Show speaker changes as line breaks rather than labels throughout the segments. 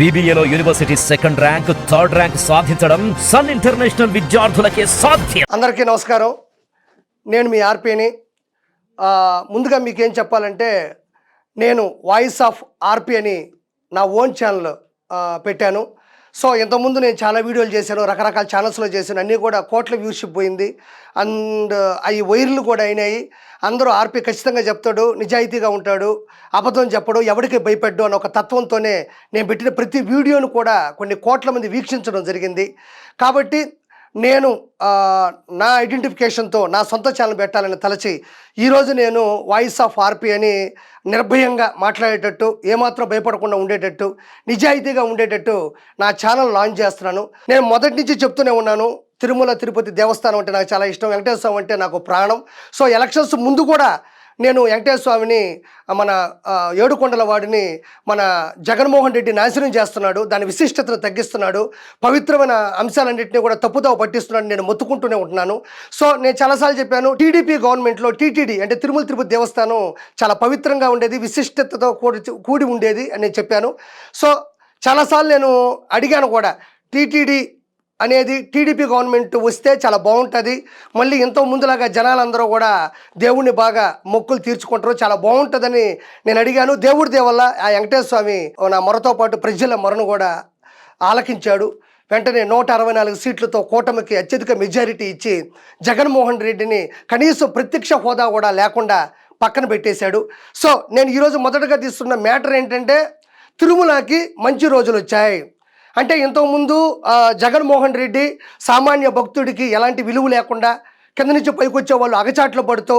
BBAలో university second rank, third rank సాధించడం Sun International విద్యార్థులకే సాధ్యం.
అందరికీ నమస్కారం. నేను మీ ఆర్పీని. ముందుగా మీకేం చెప్పాలంటే, నేను వాయిస్ ఆఫ్ ఆర్పీ అని నా ఓన్ ఛానల్ పెట్టాను. సో ఇంతకుముందు నేను చాలా వీడియోలు చేశాను, రకరకాల ఛానల్స్లో చేశాను. అన్నీ కూడా కోట్ల వ్యూషిప్ పోయింది. అండ్ అవి వైర్లు కూడా అయినాయి. అందరూ ఆర్పీ ఖచ్చితంగా చెప్తాడు, నిజాయితీగా ఉంటాడు, అబద్ధం చెప్పడు, ఎవరికి భయపడ్డు అన్న ఒక తత్వంతోనే నేను పెట్టిన ప్రతి వీడియోను కూడా కొన్ని కోట్ల మంది వీక్షించడం జరిగింది. కాబట్టి నేను నా ఐడెంటిఫికేషన్తో నా సొంత ఛానల్ పెట్టాలని తలచి ఈరోజు నేను వాయిస్ ఆఫ్ ఆర్పీ అని నిర్భయంగా మాట్లాడేటట్టు, ఏమాత్రం భయపడకుండా ఉండేటట్టు, నిజాయితీగా ఉండేటట్టు నా ఛానల్ లాంచ్ చేస్తున్నాను. నేను మొదటి నుంచి చెప్తూనే ఉన్నాను, తిరుమల తిరుపతి దేవస్థానం అంటే నాకు చాలా ఇష్టం, వెంకటేశ్వర స్వామి అంటే నాకు ప్రాణం. సో ఎలక్షన్స్ ముందు కూడా నేను వెంకటేశ్వర స్వామిని, మన ఏడుకొండల వాడిని మన జగన్మోహన్ రెడ్డి నాశనం చేస్తున్నాడు, దాని విశిష్టతను తగ్గిస్తున్నాడు, పవిత్రమైన అంశాలన్నింటినీ కూడా తప్పుదోవ పట్టిస్తున్నాడు, నేను మొత్తుకుంటూనే ఉంటున్నాను. సో నేను చాలాసార్లు చెప్పాను, టీడీపీ గవర్నమెంట్లో టీటీడీ అంటే తిరుమల తిరుపతి దేవస్థానం చాలా పవిత్రంగా ఉండేది, విశిష్టతతో కూడి ఉండేది అని నేను చెప్పాను. సో చాలాసార్లు నేను అడిగాను కూడా, టీటీడీ అనేది టీడీపీ గవర్నమెంట్ వస్తే చాలా బాగుంటుంది, మళ్ళీ ఎంతో ముందులాగా జనాలందరూ కూడా దేవుణ్ణి బాగా మొక్కులు తీర్చుకుంటారు, చాలా బాగుంటుందని నేను అడిగాను. దేవుడి దేవల్ల ఆ వెంకటేశ్వర స్వామి నా మొరతో పాటు ప్రజల మొరను కూడా ఆలకించాడు. వెంటనే 164 సీట్లతో కూటమికి అత్యధిక మెజారిటీ ఇచ్చి జగన్మోహన్ రెడ్డిని కనీసం ప్రత్యక్ష హోదా కూడా లేకుండా పక్కన పెట్టేశాడు. సో నేను ఈరోజు మొదటగా తీస్తున్న మ్యాటర్ ఏంటంటే, తిరుమలకి మంచి రోజులు వచ్చాయి. అంటే ఇంతకుముందు జగన్మోహన్ రెడ్డి సామాన్య భక్తుడికి ఎలాంటి విలువ లేకుండా, కింద నుంచి పైకి వచ్చే వాళ్ళు అగచాట్లు పడుతూ,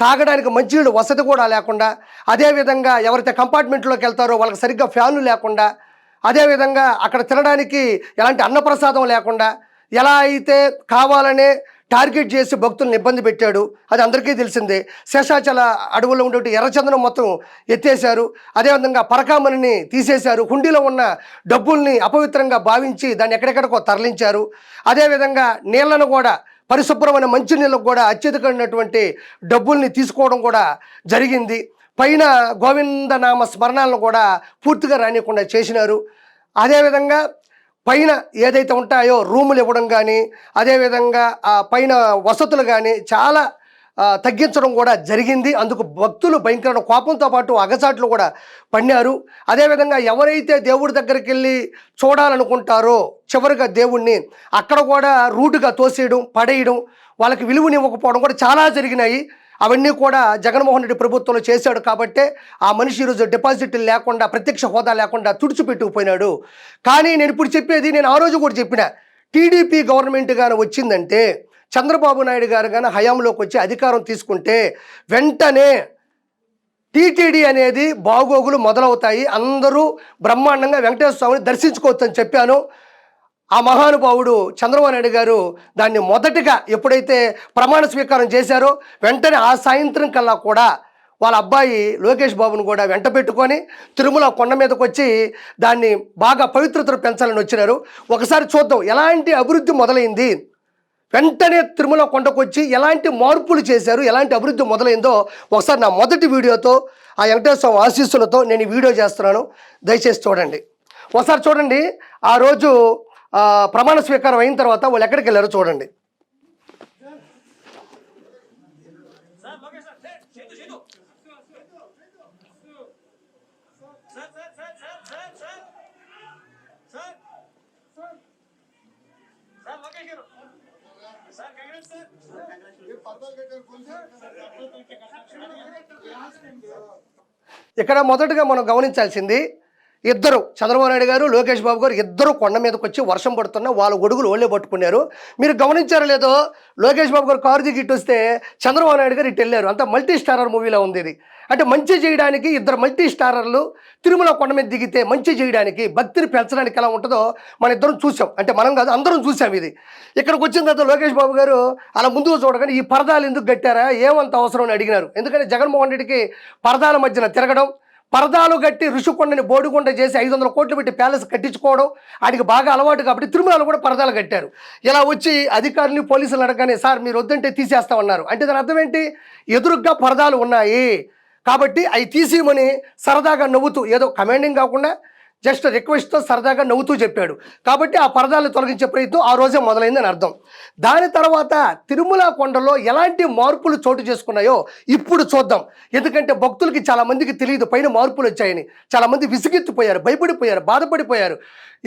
తాగడానికి మంచినీళ్ళు వసతి కూడా లేకుండా, అదేవిధంగా ఎవరైతే కంపార్ట్మెంట్లోకి వెళ్తారో వాళ్ళకి సరిగ్గా ఫ్యాన్లు లేకుండా, అదేవిధంగా అక్కడ తినడానికి ఎలాంటి అన్నప్రసాదం లేకుండా, ఎలా అయితే కావాలనే టార్గెట్ చేసి భక్తులను ఇబ్బంది పెట్టాడు, అది అందరికీ తెలిసిందే. శేషాచల అడవుల్లో ఉండే ఎర్రచందనం మొత్తం ఎత్తేశారు, అదేవిధంగా పరకామణిని తీసేశారు, హుండీలో ఉన్న డబ్బుల్ని అపవిత్రంగా భావించి దాన్ని ఎక్కడెక్కడికో తరలించారు. అదేవిధంగా నీళ్లను కూడా, పరిశుభ్రమైన మంచినీళ్ళకు కూడా అత్యధికమైనటువంటి డబ్బుల్ని తీసుకోవడం కూడా జరిగింది. పైన గోవిందనామ స్మరణాలను కూడా పూర్తిగా రానియకుండా చేసినారు. అదేవిధంగా పైన ఏదైతే ఉంటాయో రూములు ఇవ్వడం కానీ, అదేవిధంగా ఆ పైన వసతులు కానీ చాలా తగ్గించడం కూడా జరిగింది. అందుకు భక్తులు భయంకరమైన కోపంతో పాటు అగచాట్లు కూడా పడినారు. అదేవిధంగా ఎవరైతే దేవుడి దగ్గరికి వెళ్ళి చూడాలనుకుంటారో చివరిగా దేవుణ్ణి, అక్కడ కూడా రూటుగా తోసేయడం, పడేయడం, వాళ్ళకి విలువనివ్వకపోవడం కూడా చాలా జరిగినాయి. అవన్నీ కూడా జగన్మోహన్ రెడ్డి ప్రభుత్వంలో చేశాడు. కాబట్టే ఆ మనిషి ఈరోజు డిపాజిట్లు లేకుండా, ప్రత్యక్ష హోదా లేకుండా తుడిచిపెట్టుకుపోయినాడు. కానీ నేను ఇప్పుడు చెప్పేది, నేను ఆ రోజు కూడా చెప్పిన, టీడీపీ గవర్నమెంట్ కానీ వచ్చిందంటే, చంద్రబాబు నాయుడు గారు కానీ హయాంలోకి వచ్చి అధికారం తీసుకుంటే వెంటనే టీటీడీ అనేది బాగోగులు మొదలవుతాయి, అందరూ బ్రహ్మాండంగా వెంకటేశ్వర స్వామిని దర్శించుకోవచ్చు అని చెప్పాను. ఆ మహానుభావుడు చంద్రబాబు నాయుడు గారు దాన్ని మొదటిగా ఎప్పుడైతే ప్రమాణ స్వీకారం చేశారో వెంటనే ఆ సాయంత్రం కల్లా కూడా వాళ్ళ అబ్బాయి లోకేష్ బాబును కూడా వెంట పెట్టుకొని తిరుమల కొండ మీదకి వచ్చి దాన్ని బాగా పవిత్రతను పెంచాలని వచ్చినారు. ఒకసారి చూద్దాం ఎలాంటి అభివృద్ధి మొదలైంది, వెంటనే తిరుమల కొండకు వచ్చి ఎలాంటి మార్పులు చేశారు, ఎలాంటి అభివృద్ధి మొదలైందో ఒకసారి నా మొదటి వీడియోతో, ఆ వెంకటేశ్వర స్వామి ఆశీస్సులతో నేను ఈ వీడియో చేస్తున్నాను. దయచేసి చూడండి. ఒకసారి చూడండి, ఆ రోజు ప్రమాణ స్వీకారం అయిన తర్వాత వాళ్ళు ఎక్కడికి వెళ్ళారో చూడండి. ఇక్కడ మొదటగా మనం గమనించాల్సింది, ఇద్దరు చంద్రబాబు నాయుడు గారు, లోకేష్ బాబు గారు ఇద్దరు కొండ మీదకి వచ్చి వర్షం పడుతున్నా వాళ్ళ గొడుగులు ఓళ్ళే పట్టుకున్నారు. మీరు గమనించారో లేదో, లోకేష్ బాబు గారు కారు దిగి ఇటు వస్తే చంద్రబాబు నాయుడు గారు ఇటు వెళ్ళారు. అంత మల్టీ స్టారర్ మూవీలో ఉంది ఇది. అంటే మంచి చేయడానికి ఇద్దరు మల్టీ స్టారర్లు తిరుమల కొండ మీద దిగితే మంచి చేయడానికి, భక్తిని పెంచడానికి ఎలా ఉంటుందో మన ఇద్దరం చూసాం. అంటే మనం కాదు, అందరం చూసాం. ఇది ఇక్కడికి వచ్చిన తర్వాత లోకేష్ బాబు గారు అలా ముందుకు చూడగానే ఈ పరదాలు ఎందుకు కట్టారా, ఏమంత అవసరం అని అడిగినారు. ఎందుకంటే జగన్మోహన్ రెడ్డికి పరదాల మధ్యన తిరగడం, పరదాలు కట్టి ఋషికొండని బోడికొండ చేసి 500 కోట్లు పెట్టి ప్యాలెస్ కట్టించుకోవడం ఆయనకి బాగా అలవాటు. కాబట్టి తిరుమలలో కూడా పరదాలు కట్టారు. ఇలా వచ్చి అధికారులు, పోలీసులు అడగగానే సార్ మీరు వద్దంటే తీసేస్తామన్నారు. అంటే దాని అర్థం ఏంటి, ఎదురుగ్గా పరదాలు ఉన్నాయి కాబట్టి అవి తీసేయమని సరదాగా నవ్వుతూ, ఏదో కమాండింగ్ కాకుండా జస్ట్ రిక్వెస్ట్తో సరదాగా నవ్వుతూ చెప్పాడు. కాబట్టి ఆ పరదాలను తొలగించే ప్రయత్నం ఆ రోజే మొదలైందని అర్థం. దాని తర్వాత తిరుమల కొండలో ఎలాంటి మార్పులు చోటు చేసుకున్నాయో ఇప్పుడు చూద్దాం. ఎందుకంటే భక్తులకి చాలామందికి తెలియదు పైన మార్పులు వచ్చాయని. చాలామంది విసిగెత్తిపోయారు, భయపడిపోయారు, బాధపడిపోయారు.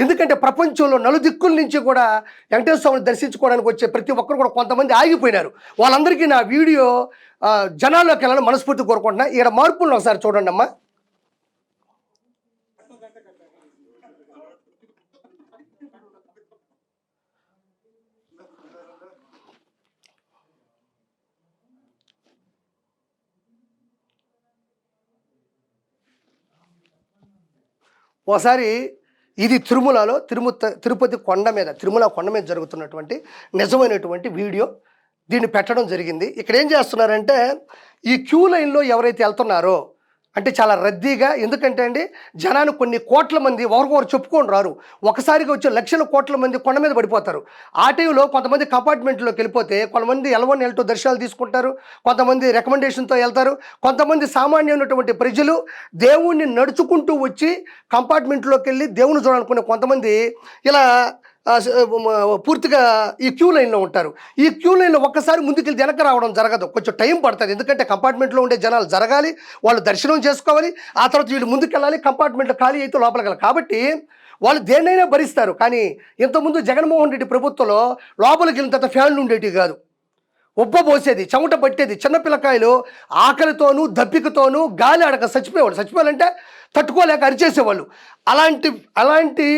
ఎందుకంటే ప్రపంచంలో నలుదిక్కుల నుంచి కూడా వెంకటేశ్వర స్వామిని దర్శించుకోవడానికి వచ్చే ప్రతి ఒక్కరు కూడా కొంతమంది ఆగిపోయినారు. వాళ్ళందరికీ నా వీడియో జనాల్లోకి వెళ్ళాలని మనస్ఫూర్తి కోరుకుంటున్నా. ఇక్కడ మార్పులను ఒకసారి చూడండి అమ్మా. ఒకసారి ఇది తిరుమలలో తిరుపతి కొండ మీద, తిరుమల కొండ మీద జరుగుతున్నటువంటి నిజమైనటువంటి వీడియో. దీన్ని పెట్టడం జరిగింది. ఇక్కడ ఏం చేస్తున్నారంటే ఈ క్యూ లైన్లో ఎవరైతే వెళ్తున్నారో అంటే చాలా రద్దీగా, ఎందుకంటే అండి జనాలు కొన్ని కోట్ల మంది ఒకరికొకరు చెప్పుకొని రారు. ఒకసారిగా వచ్చే లక్షల కోట్ల మంది కొండ మీద పడిపోతారు. ఆ టైంలో కొంతమంది కంపార్ట్మెంట్లోకి వెళ్ళిపోతే కొంతమంది L1 L2 దర్శనాలు తీసుకుంటారు, కొంతమంది రికమెండేషన్తో వెళ్తారు, కొంతమంది సామాన్యమైనటువంటి ప్రజలు దేవుణ్ణి నడుచుకుంటూ వచ్చి కంపార్ట్మెంట్లోకి వెళ్ళి దేవుని చూడాలనుకునే కొంతమంది ఇలా పూర్తిగా ఈ క్యూ లైన్లో ఉంటారు. ఈ క్యూ లైన్లో ఒక్కసారి ముందుకెళ్ళి వెనక రావడం జరగదు, కొంచెం టైం పడుతుంది. ఎందుకంటే కంపార్ట్మెంట్లో ఉండే జనాలు జరగాలి, వాళ్ళు దర్శనం చేసుకోవాలి, ఆ తర్వాత వీళ్ళు ముందుకెళ్ళాలి, కంపార్ట్మెంట్లో ఖాళీ అయితే లోపలికి వెళ్ళాలి. కాబట్టి వాళ్ళు దేన్నైనా భరిస్తారు. కానీ ఇంతకుముందు జగన్మోహన్ రెడ్డి ప్రభుత్వంలో లోపలికి వెళ్ళిన తర్వాత ఫ్యాన్లు ఉండేటివి కాదు, ఉబ్బపోసేది, చెమట పట్టేది, చిన్నపిల్లకాయలు ఆకలితోనూ దప్పికతోనూ గాలి అడక చచ్చిపోవాలంటే తట్టుకోలేక అరిచేసేవాళ్ళు. అలాంటి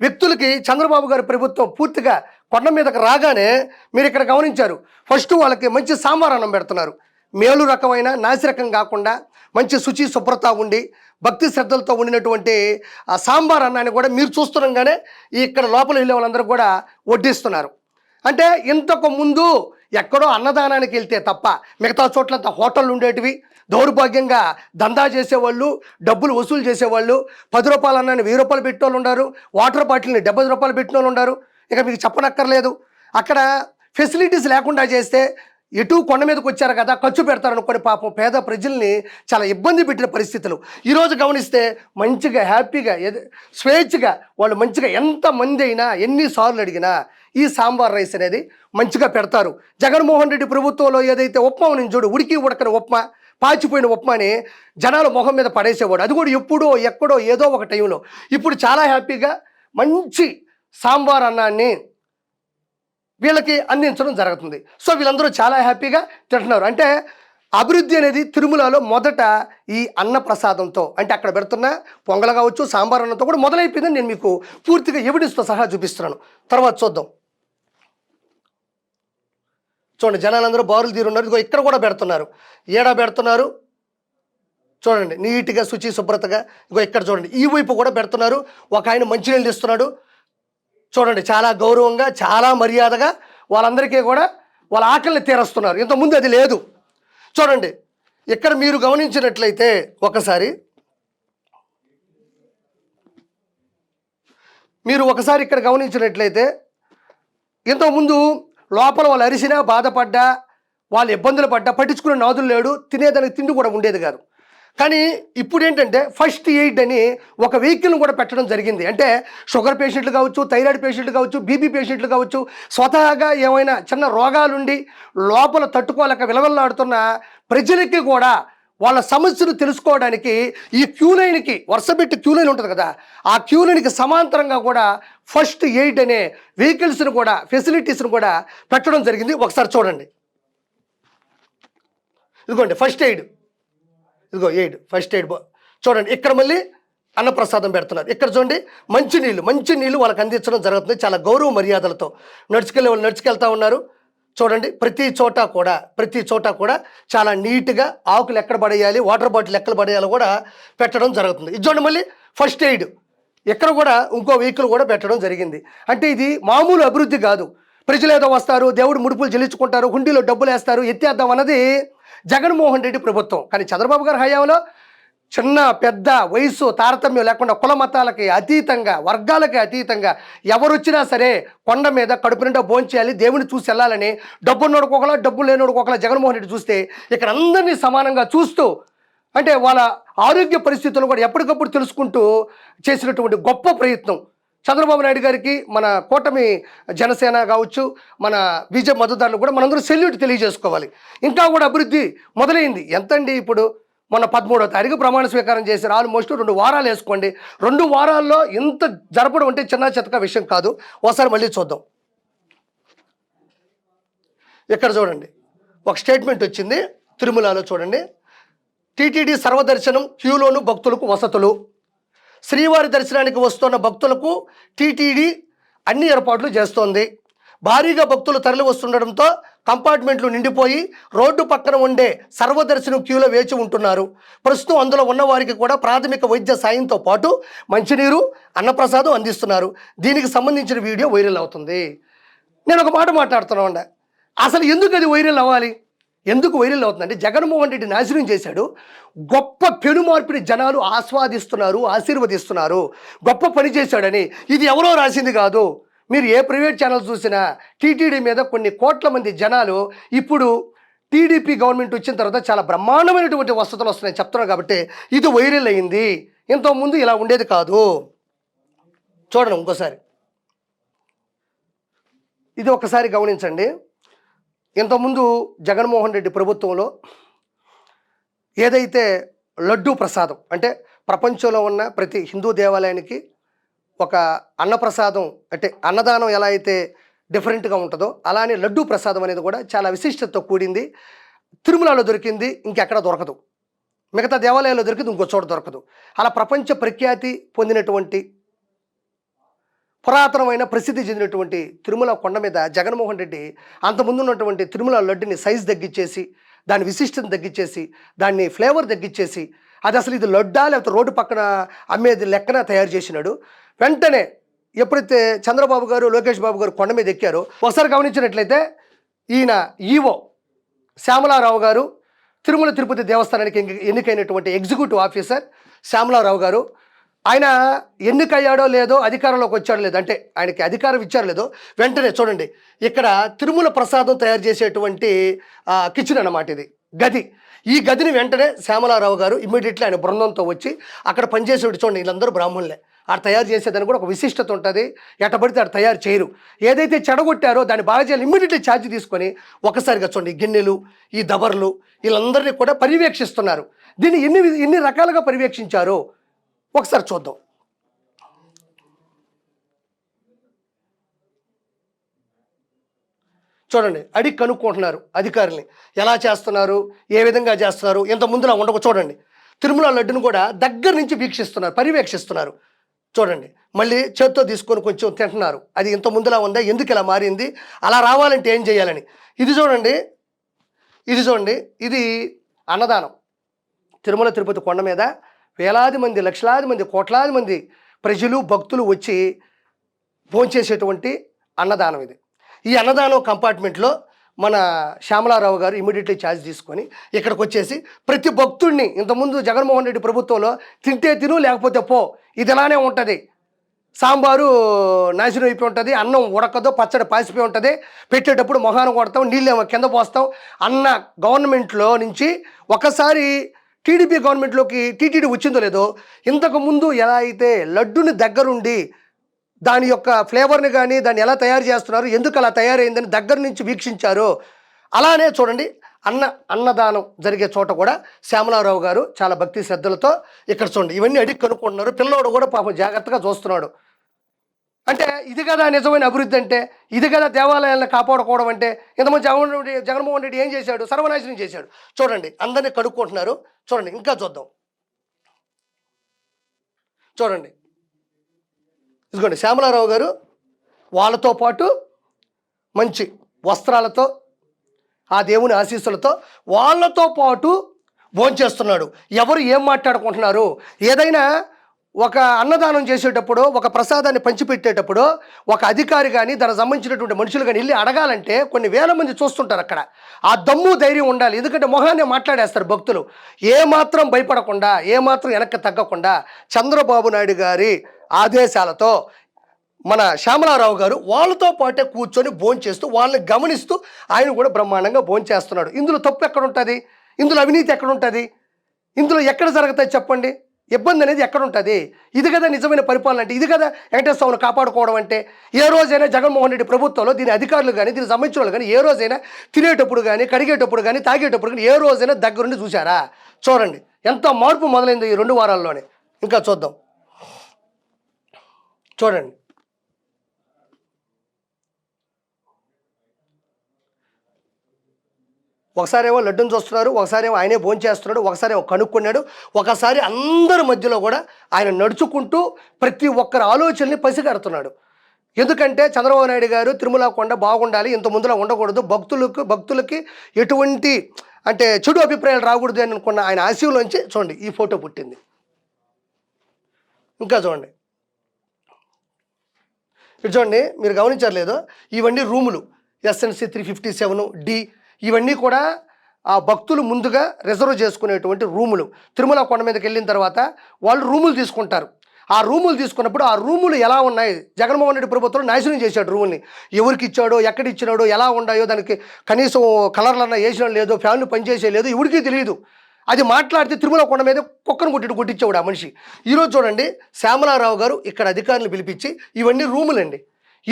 వ్యక్తులకి చంద్రబాబు గారి ప్రభుత్వం పూర్తిగా కొండ మీదకి రాగానే మీరు ఇక్కడ గమనించారు, ఫస్ట్ వాళ్ళకి మంచి సాంబార్ అన్నం పెడుతున్నారు. మేలు రకమైన నాసిరకం కాకుండా మంచి శుచి శుభ్రత ఉండి భక్తి శ్రద్ధలతో ఉండినటువంటి ఆ సాంబార్ అన్నాన్ని కూడా మీరు చూస్తుండగానే ఇక్కడ లోపల వెళ్ళే వాళ్ళందరూ కూడా వడ్డిస్తున్నారు. అంటే ఇంతకు ముందు ఎక్కడో అన్నదానానికి వెళ్తే తప్ప మిగతా చోట్లంతా హోటళ్ళు ఉండేటివి, దౌర్భాగ్యంగా దందా చేసేవాళ్ళు, డబ్బులు వసూలు చేసేవాళ్ళు, 10 రూపాయలు అన్నాన్ని 1000 రూపాయలు పెట్టిన వాళ్ళు ఉన్నారు, వాటర్ బాటిల్ని 70 రూపాయలు పెట్టిన వాళ్ళు ఉన్నారు. ఇక మీకు చెప్పనక్కర్లేదు. అక్కడ ఫెసిలిటీస్ లేకుండా చేస్తే ఎటు కొండ మీదకి వచ్చారు కదా ఖర్చు పెడతారనుకొని పాపం పేద ప్రజల్ని చాలా ఇబ్బంది పెట్టిన పరిస్థితులు. ఈరోజు గమనిస్తే మంచిగా హ్యాపీగా స్వేచ్ఛగా వాళ్ళు మంచిగా ఎంతమంది అయినా ఎన్నిసార్లు అడిగినా ఈ సాంబార్ రైస్ అనేది మంచిగా పెడతారు. జగన్మోహన్ రెడ్డి ప్రభుత్వంలో ఏదైతే ఉప్మా నేను చూడు, ఉడికి ఉడకని ఉప్మా, పాచిపోయిన ఉప్మాని జనాలు మొహం మీద పడేసేవాడు. అది కూడా ఎప్పుడో ఎక్కడో ఏదో ఒక టైంలో. ఇప్పుడు చాలా హ్యాపీగా మంచి సాంబార్ అన్నాన్ని వీళ్ళకి అందించడం జరుగుతుంది. సో వీళ్ళందరూ చాలా హ్యాపీగా తింటున్నారు. అంటే అభివృద్ధి అనేది తిరుమలలో మొదట ఈ అన్న ప్రసాదంతో, అంటే అక్కడ పెడుతున్న పొంగల్ కావచ్చు, సాంబార్ అన్నంతో కూడా మొదలైపోయిందని నేను మీకు పూర్తిగా ఎవిడెన్స్తో సహా చూపిస్తున్నాను. తర్వాత చూద్దాం. చూడండి, జనాలందరూ బారులు తీరున్నారు. ఇదిగో ఇక్కడ కూడా పెడుతున్నారు, ఏడా పెడుతున్నారు చూడండి, నీట్గా శుచి శుభ్రతగా. ఇగో ఇక్కడ చూడండి, ఈ వైపు కూడా పెడుతున్నారు. ఒక ఆయన మంచినీళ్ళు ఇస్తున్నాడు చూడండి, చాలా గౌరవంగా, చాలా మర్యాదగా వాళ్ళందరికీ కూడా వాళ్ళ ఆకలిని తీరుస్తున్నారు. ఇంతకుముందు అది లేదు. చూడండి, ఇక్కడ మీరు గమనించినట్లయితే ఒకసారి ఇక్కడ గమనించినట్లయితే ఇంతకుముందు లోపల వాళ్ళు అరిసినా, బాధపడ్డా, వాళ్ళు ఇబ్బందులు పడ్డా పట్టించుకునే నాదులు లేడు, తినేదానికి తిండి కూడా ఉండేది కాదు. కానీ ఇప్పుడు ఏంటంటే ఫస్ట్ ఎయిడ్ అని ఒక వెహికల్ని కూడా పెట్టడం జరిగింది. అంటే షుగర్ పేషెంట్లు కావచ్చు, థైరాయిడ్ పేషెంట్లు కావచ్చు, బీపీ పేషెంట్లు కావచ్చు, స్వతహాగా ఏమైనా చిన్న రోగాలుండి లోపల తట్టుకోలేక విలవెల్లాడుతున్న ప్రజలకి కూడా వాళ్ళ సమస్యను తెలుసుకోవడానికి ఈ క్యూ లైన్కి వరుసపెట్టి క్యూ లైన్ ఉంటుంది కదా, ఆ క్యూ లైన్కి సమాంతరంగా కూడా ఫస్ట్ ఎయిడ్ అనే వెహికల్స్ని కూడా, ఫెసిలిటీస్ని కూడా పెట్టడం జరిగింది. ఒకసారి చూడండి, ఇదిగోండి ఫస్ట్ ఎయిడ్, ఇదిగో ఎయిడ్, ఫస్ట్ ఎయిడ్ చూడండి. ఇక్కడ మళ్ళీ అన్నప్రసాదం పెడుతున్నారు. ఇక్కడ చూడండి, మంచినీళ్ళు వాళ్ళకి అందించడం జరుగుతుంది చాలా గౌరవ మర్యాదలతో. నడుచుకెళ్ళే వాళ్ళు నడుచుకెళ్తా ఉన్నారు చూడండి. ప్రతి చోట కూడా చాలా నీట్గా ఆకులు ఎక్కడ పడేయాలి, వాటర్ బాటిల్ ఎక్కడ పడేయాలో కూడా పెట్టడం జరుగుతుంది. ఇది చూడండి, మళ్ళీ ఫస్ట్ ఎయిడ్ ఇక్కడ కూడా ఇంకో వెహికల్ కూడా పెట్టడం జరిగింది. అంటే ఇది మామూలు అభివృద్ధి కాదు. ప్రజలు ఏదో వస్తారు, దేవుడు ముడుపులు చెల్లించుకుంటారు, హుండీలో డబ్బులు వేస్తారు, ఎత్తేద్దాం అన్నది జగన్మోహన్ రెడ్డి ప్రభుత్వం. కానీ చంద్రబాబు గారి హయాంలో చిన్న పెద్ద వయసు తారతమ్యం లేకుండా కుల మతాలకి అతీతంగా, వర్గాలకి అతీతంగా ఎవరు వచ్చినా సరే కొండ మీద కడుపు నిండా భోంచేయాలి, దేవుని చూసి వెళ్ళాలని డబ్బు నోడుకోకలా, డబ్బు లేనోడుకోకలా జగన్మోహన్ రెడ్డి చూస్తే ఇక్కడ అందరినీ సమానంగా చూస్తూ అంటే వాళ్ళ ఆరోగ్య పరిస్థితులను కూడా ఎప్పటికప్పుడు తెలుసుకుంటూ చేసినటువంటి గొప్ప ప్రయత్నం చంద్రబాబు నాయుడు గారికి, మన కూటమి జనసేన కావచ్చు, మన బీజేపీ మద్దతుదారులు కూడా మనందరూ సెల్యూట్ తెలియజేసుకోవాలి. ఇంకా కూడా అభివృద్ధి మొదలైంది. ఎంతండి ఇప్పుడు మొన్న 13వ తారీఖు ప్రమాణ స్వీకారం చేశారు. ఆల్మోస్ట్ 2 వారాలు వేసుకోండి. 2 వారాల్లో ఇంత జరపడం అంటే చిన్న చితక విషయం కాదు. ఒకసారి మళ్ళీ చూద్దాం. ఇక్కడ చూడండి, ఒక స్టేట్మెంట్ వచ్చింది తిరుమలలో. చూడండి, టీటీడీ సర్వదర్శనం క్యూలోను భక్తులకు వసతులు. శ్రీవారి దర్శనానికి వస్తున్న భక్తులకు టీటీడీ అన్ని ఏర్పాట్లు చేస్తోంది. భారీగా భక్తులు తరలి వస్తుండడంతో కంపార్ట్మెంట్లు నిండిపోయి రోడ్డు పక్కన ఉండే సర్వదర్శనం క్యూలో వేచి ఉంటున్నారు. ప్రస్తుతం అందులో ఉన్న వారికి కూడా ప్రాథమిక వైద్య సాయంతో పాటు మంచినీరు, అన్నప్రసాదం అందిస్తున్నారు. దీనికి సంబంధించిన వీడియో వైరల్ అవుతుంది. నేను ఒక మాట మాట్లాడుతున్నాను. అసలు ఎందుకు అది వైరల్ అవ్వాలి? ఎందుకు వైరల్ అవుతుందంటే జగన్మోహన్ రెడ్డి నాశనం చేశాడు. గొప్ప పెను మార్పిడి జనాలు ఆస్వాదిస్తున్నారు, ఆశీర్వదిస్తున్నారు. గొప్ప పని చేశాడని ఇది ఎవరో రాసింది కాదు. మీరు ఏ ప్రైవేట్ ఛానల్ చూసినా టీటీడీ మీద కొన్ని కోట్ల మంది జనాలు ఇప్పుడు టీడీపీ గవర్నమెంట్ వచ్చిన తర్వాత చాలా బ్రహ్మాండమైనటువంటి వసతులు వస్తున్నాయి చెప్తున్నారు కాబట్టి ఇది వైరల్ అయింది. ఇంతకుముందు ఇలా ఉండేది కాదు. చూడండి ఇంకోసారి, ఇది ఒకసారి గమనించండి. ఇంతకుముందు జగన్మోహన్ రెడ్డి ప్రభుత్వంలో ఏదైతే లడ్డూ ప్రసాదం అంటే ప్రపంచంలో ఉన్న ప్రతి హిందూ దేవాలయానికి ఒక అన్నప్రసాదం అంటే అన్నదానం ఎలా అయితే డిఫరెంట్గా ఉంటుందో అలానే లడ్డూ ప్రసాదం అనేది కూడా చాలా విశిష్టతతో కూడింది. తిరుమలలో దొరికింది, ఇంకెక్కడ దొరకదు. మిగతా దేవాలయాల్లో దొరికింది, ఇంకో చోట దొరకదు. అలా ప్రపంచ ప్రఖ్యాతి పొందినటువంటి పురాతనమైన ప్రసిద్ధి చెందినటువంటి తిరుమల కొండ మీద జగన్మోహన్ రెడ్డి అంతకుముందు ఉన్నటువంటి తిరుమల లడ్డుని సైజు తగ్గించేసి, దాని విశిష్టతను తగ్గించేసి, దాన్ని ఫ్లేవర్ తగ్గించేసి, అది అసలు ఇది లడ్డా లేకపోతే రోడ్డు పక్కన అమ్మేది లెక్కన తయారు చేసినాడు. వెంటనే ఎప్పుడైతే చంద్రబాబు గారు, లోకేష్ బాబు గారు కొండ మీద ఎక్కారో ఒకసారి గమనించినట్లయితే ఈయన ఈవో శ్యామలారావు గారు, తిరుమల తిరుపతి దేవస్థానానికి ఎన్నికైనటువంటి ఎగ్జిక్యూటివ్ ఆఫీసర్ శ్యామలారావు గారు, ఆయన ఎన్నికయ్యాడో లేదో, అధికారంలోకి వచ్చాడో లేదో, అంటే ఆయనకి అధికారం ఇచ్చారో లేదో, వెంటనే చూడండి ఇక్కడ తిరుమల ప్రసాదం తయారు చేసేటువంటి కిచెన్ అన్నమాట ఇది, గది. ఈ గదిని వెంటనే శ్యామలారావు గారు ఇమ్మీడియట్లీ ఆయన బృందంతో వచ్చి అక్కడ పనిచేసేవాడు. చూడండి వీళ్ళందరూ బ్రాహ్మణులే. ఆడ తయారు చేసేదానికి కూడా ఒక విశిష్టత ఉంటుంది. ఎట్టబడితే ఆడ తయారు చేయరు. ఏదైతే చెడగొట్టారో దాన్ని బాగా చేయాలి, ఇమ్మీడియట్లీ ఛార్జ్ తీసుకొని ఒకసారిగా చూడండి గిన్నెలు, ఈ దబర్లు వీళ్ళందరినీ కూడా పర్యవేక్షిస్తున్నారు. దీన్ని ఎన్ని రకాలుగా పర్యవేక్షించారో ఒకసారి చూద్దాం. చూడండి, అడిగి కనుక్కుంటున్నారు అధికారుల్ని, ఎలా చేస్తున్నారు, ఏ విధంగా చేస్తున్నారు. ఇంత ముందులా ఉండక చూడండి, తిరుమల లడ్డును కూడా దగ్గర నుంచి వీక్షిస్తున్నారు, పర్యవేక్షిస్తున్నారు. చూడండి, మళ్ళీ చేత్తో తీసుకొని కొంచెం తింటున్నారు. అది ఇంత ముందులా ఉందా, ఎందుకు ఇలా మారింది, అలా రావాలంటే ఏం చేయాలని. ఇది చూడండి, ఇది అన్నదానం. తిరుమల తిరుపతి కొండ మీద వేలాది మంది, లక్షలాది మంది, కోట్లాది మంది ప్రజలు, భక్తులు వచ్చి భోంచేసేటువంటి అన్నదానం ఇది. ఈ అన్నదానం కంపార్ట్మెంట్లో మన శ్యామలారావు గారు ఇమీడియట్లీ ఛార్జ్ తీసుకొని ఇక్కడికి వచ్చేసి ప్రతి భక్తుడిని, ఇంతకుముందు జగన్మోహన్ రెడ్డి ప్రభుత్వంలో తింటే తిను లేకపోతే పో, ఇది ఇలానే ఉంటుంది. సాంబారు నాశనం అయిపోయి ఉంటుంది, అన్నం ఉడకదో, పచ్చడి పాసిపోయి ఉంటుంది, పెట్టేటప్పుడు మొహాన కొడతాం, నీళ్ళేమో కింద పోస్తాం అన్న గవర్నమెంట్లో నుంచి ఒకసారి టీడీపీ గవర్నమెంట్లోకి టీటీడీ వచ్చిందో లేదో, ఇంతకుముందు ఎలా అయితే లడ్డుని దగ్గరుండి దాని యొక్క ఫ్లేవర్ని కానీ దాన్ని ఎలా తయారు చేస్తున్నారు, ఎందుకు అలా తయారైందని దగ్గర నుంచి వీక్షించారో అలానే చూడండి అన్నదానం జరిగే చోట కూడా శ్యామలారావు గారు చాలా భక్తి శ్రద్ధలతో ఇక్కడ చూడండి ఇవన్నీ అడిగి కనుక్కుంటున్నారు. పిల్లోడు కూడా పాపం జాగ్రత్తగా చూస్తున్నాడు. అంటే ఇది కదా నిజమైన అభివృద్ధి అంటే, ఇది కదా దేవాలయాలను కాపాడుకోవడం అంటే. ఇంతమంది జగన్మోహన్ రెడ్డి ఏం చేశాడు, సర్వనాశనం చేశాడు. చూడండి అందరినీ కడుక్కుంటున్నారు. చూడండి ఇంకా చూద్దాం. చూడండి ఇదిగోండి శ్యామలారావు గారు వాళ్ళతో పాటు మంచి వస్త్రాలతో, ఆ దేవుని ఆశీస్సులతో వాళ్ళతో పాటు భోంచేస్తున్నాడు. ఎవరు ఏం మాట్లాడుకుంటున్నారు, ఏదైనా ఒక అన్నదానం చేసేటప్పుడు, ఒక ప్రసాదాన్ని పంచిపెట్టేటప్పుడు ఒక అధికారి కానీ దానికి సంబంధించినటువంటి మనుషులు కానీ వెళ్ళి అడగాలంటే కొన్ని వేల మంది చూస్తుంటారు. అక్కడ ఆ దమ్ము ధైర్యం ఉండాలి. ఎందుకంటే మొహాన్ని మాట్లాడేస్తారు భక్తులు. ఏమాత్రం భయపడకుండా, ఏమాత్రం వెనక్కి తగ్గకుండా చంద్రబాబు నాయుడు గారి ఆదేశాలతో మన శ్యామలారావు గారు వాళ్ళతో పాటే కూర్చొని భోంచేస్తూ వాళ్ళని గమనిస్తూ ఆయన కూడా బ్రహ్మాండంగా భోంచేస్తున్నాడు. ఇందులో తప్పు ఎక్కడ ఉంటుంది, ఇందులో అవినీతి ఎక్కడ ఉంటుంది? ఇందులో ఎక్కడ జరుగుతాయి చెప్పండి? ఇబ్బంది అనేది ఎక్కడ ఉంటుంది? ఇది కదా నిజమైన పరిపాలన అంటే, ఇది కదా వెంకటేశ్వర స్వామిని కాపాడుకోవడం అంటే. ఏ రోజైనా జగన్మోహన్ రెడ్డి ప్రభుత్వంలో దీని అధికారులు కానీ దీనికి సంబంధించిన వాళ్ళు కానీ ఏ రోజైనా తినేటప్పుడు కానీ కడిగేటప్పుడు కానీ తాగేటప్పుడు కానీ ఏ రోజైనా దగ్గరుండి చూసారా? చూడండి ఎంత మార్పు మొదలైంది ఈ 2 వారాల్లోనే. ఇంకా చూద్దాం, చూడండి. ఒకసారేమో లడ్డును చూస్తున్నారు, ఒకసారేమో ఆయనే భోంచేస్తున్నాడు, ఒకసారేమో కనుక్కున్నాడు, ఒకసారి అందరి మధ్యలో కూడా ఆయన నడుచుకుంటూ ప్రతి ఒక్కరి ఆలోచనని పసిగడుతున్నాడు. ఎందుకంటే చంద్రబాబు నాయుడు గారు తిరుమల కొండ బాగుండాలి, ఇంత ముందులా ఉండకూడదు, భక్తులకి ఎటువంటి అంటే చెడు అభిప్రాయాలు రాకూడదు అని అనుకున్న ఆయన ఆశయంలోంచి చూడండి ఈ ఫోటో పుట్టింది. ఇంకా చూడండి, ఇటు చూడండి, మీరు గమనించలేదు, ఇవన్నీ రూములు SNC 357D, ఇవన్నీ కూడా ఆ భక్తులు ముందుగా రిజర్వ్ చేసుకునేటువంటి రూములు. తిరుమల కొండ మీదకి వెళ్ళిన తర్వాత వాళ్ళు రూములు తీసుకుంటారు. ఆ రూములు తీసుకున్నప్పుడు ఆ రూములు ఎలా ఉన్నాయి, జగన్మోహన్ రెడ్డి ప్రభుత్వం నాశనం చేశాడు రూముల్ని. ఎవరికి ఇచ్చాడో, ఎక్కడ ఇచ్చినాడో, ఎలా ఉన్నాయో, దానికి కనీసం కలర్లన్నా వేసిన లేదో, ఫ్యాన్లు పనిచేసే లేదు, ఎవరికీ తెలియదు. అది మాట్లాడితే తిరుమల కొండ మీద కుక్కను కొట్టించేవాడు ఆ మనిషి. ఈరోజు చూడండి, శ్యామలారావు గారు ఇక్కడ అధికారులు పిలిపించి ఇవన్నీ రూములండి,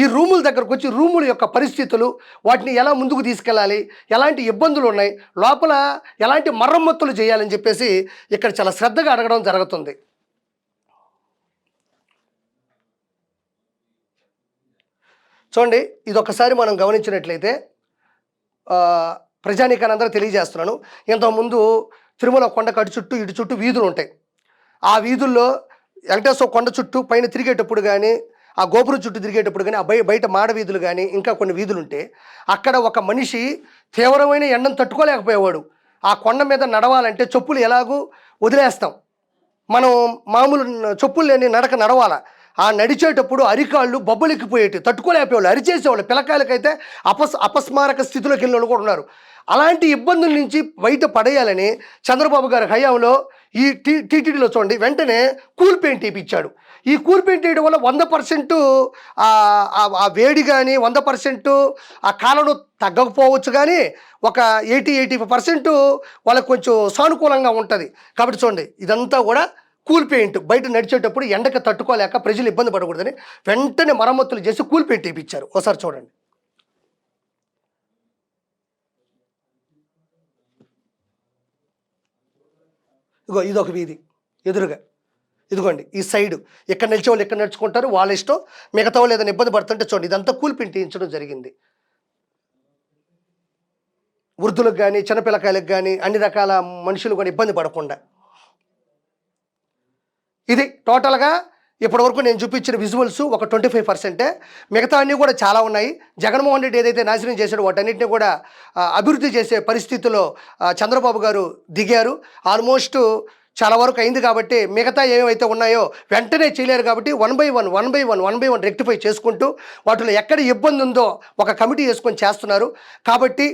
ఈ రూముల దగ్గరకు వచ్చి రూముల యొక్క పరిస్థితులు, వాటిని ఎలా ముందుకు తీసుకెళ్ళాలి, ఎలాంటి ఇబ్బందులు ఉన్నాయి, లోపల ఎలాంటి మరమ్మతులు చేయాలని చెప్పేసి ఇక్కడ చాలా శ్రద్ధగా అడగడం జరుగుతుంది. చూడండి, ఇది ఒకసారి మనం గమనించినట్లయితే ప్రజానీకాన్ని అందరూ తెలియజేస్తున్నాను. ఇంతకుముందు తిరుమల కొండకు అటు చుట్టూ ఇటు చుట్టూ వీధులు ఉంటాయి. ఆ వీధుల్లో వెంకటేశ్వర కొండ చుట్టూ పైన తిరిగేటప్పుడు కానీ, ఆ గోపురం చుట్టూ తిరిగేటప్పుడు కానీ, ఆ బయట మాడ వీధులు కానీ, ఇంకా కొన్ని వీధులు ఉంటే అక్కడ ఒక మనిషి తీవ్రమైన ఎండను తట్టుకోలేకపోయేవాడు. ఆ కొండ మీద నడవాలంటే చెప్పులు ఎలాగూ వదిలేస్తాం, మనం మామూలు చెప్పులు లేని నడక నడవాల. ఆ నడిచేటప్పుడు అరికాళ్ళు బొబ్బలెక్కిపోయేటి, తట్టుకోలేకపోయేవాళ్ళు, అరిచేసేవాళ్ళు. పిల్లకాయలకైతే అపస్మారక స్థితిలోకి వెళ్ళిన వాళ్ళు కూడా ఉన్నారు. అలాంటి ఇబ్బందుల నుంచి బయట పడేయాలని చంద్రబాబు గారి హయాంలో ఈ టీటీడీలో చూడండి వెంటనే కూల్ పెయింట్ వేయించాడు. ఈ కూల్ పెయింట్ వేయడం వల్ల 100% ఆ వేడి కానీ 100% ఆ కాలంలో తగ్గకపోవచ్చు, కానీ ఒక 80-85% వాళ్ళకు కొంచెం సానుకూలంగా ఉంటుంది. కాబట్టి చూడండి, ఇదంతా కూడా కూల్ పెయింట్. బయట నడిచేటప్పుడు ఎండకు తట్టుకోలేక ప్రజలు ఇబ్బంది పడకూడదని వెంటనే మరమ్మతులు చేసి కూల్ పెయింట్ వేయించారు. ఒకసారి చూడండి. ఇగో ఇదొక వీధి ఎదురుగా, ఇదిగోండి ఈ సైడు, ఇక్కడ నిలిచే వాళ్ళు ఇక్కడ నడుచుకుంటారు, వాళ్ళ ఇష్టం. మిగతా వాళ్ళు ఏదైనా ఇబ్బంది పడుతుంటే చూడండి, ఇదంతా కూల్ పెయింట్ వేయించడం జరిగింది. వృద్ధులకు కానీ చిన్నపిల్లకాయలకు కానీ అన్ని రకాల మనుషులు కూడా ఇబ్బంది పడకుండా. ఇది టోటల్గా ఇప్పటివరకు నేను చూపించిన విజువల్స్ ఒక 25%. మిగతా అన్నీ కూడా చాలా ఉన్నాయి. జగన్మోహన్ రెడ్డి ఏదైతే నాశనం చేశాడో వాటన్నిటిని కూడా అభివృద్ధి చేసే పరిస్థితిలో చంద్రబాబు గారు దిగారు. ఆల్మోస్ట్ చాలా వరకు అయింది. కాబట్టి మిగతా ఏమైతే ఉన్నాయో వెంటనే చేయలేరు. కాబట్టి 1 by 1 రెక్టిఫై చేసుకుంటూ వాటిలో ఎక్కడ ఇబ్బంది ఉందో ఒక కమిటీ వేసుకొని చేస్తున్నారు. కాబట్టి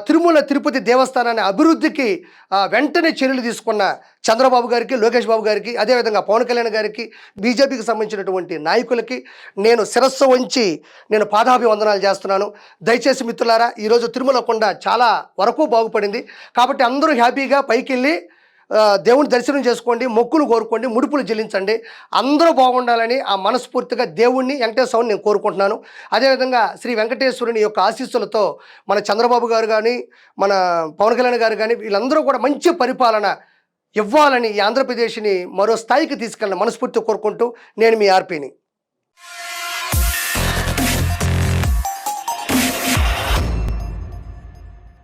తిరుమల తిరుపతి దేవస్థానాన్ని అభివృద్ధికి వెంటనే చర్యలు తీసుకున్న చంద్రబాబు గారికి, లోకేష్ బాబు గారికి, అదేవిధంగా పవన్ కళ్యాణ్ గారికి, బీజేపీకి సంబంధించినటువంటి నాయకులకి నేను శిరస్సు వంచి నేను పాదాభివందనాలు చేస్తున్నాను. దయచేసి మిత్రులారా, ఈరోజు తిరుమల కొండ చాలా వరకు బాగుపడింది. కాబట్టి అందరూ హ్యాపీగా పైకి వెళ్ళి దేవుని దర్శనం చేసుకోండి, మొక్కులు కోరుకోండి, ముడుపులు చెల్లించండి. అందరూ బాగుండాలని ఆ మనస్ఫూర్తిగా దేవుణ్ణి వెంకటేశ్వరుని నేను కోరుకుంటున్నాను. అదేవిధంగా శ్రీ వెంకటేశ్వరుని యొక్క ఆశీస్సులతో మన చంద్రబాబు గారు కానీ, మన పవన్ కళ్యాణ్ గారు కానీ, వీళ్ళందరూ కూడా మంచి పరిపాలన ఇవ్వాలని, ఈ ఆంధ్రప్రదేశ్ని మరో స్థాయికి తీసుకెళ్ళిన మనస్ఫూర్తిగా కోరుకుంటూ నేను మీ ఆర్పీని.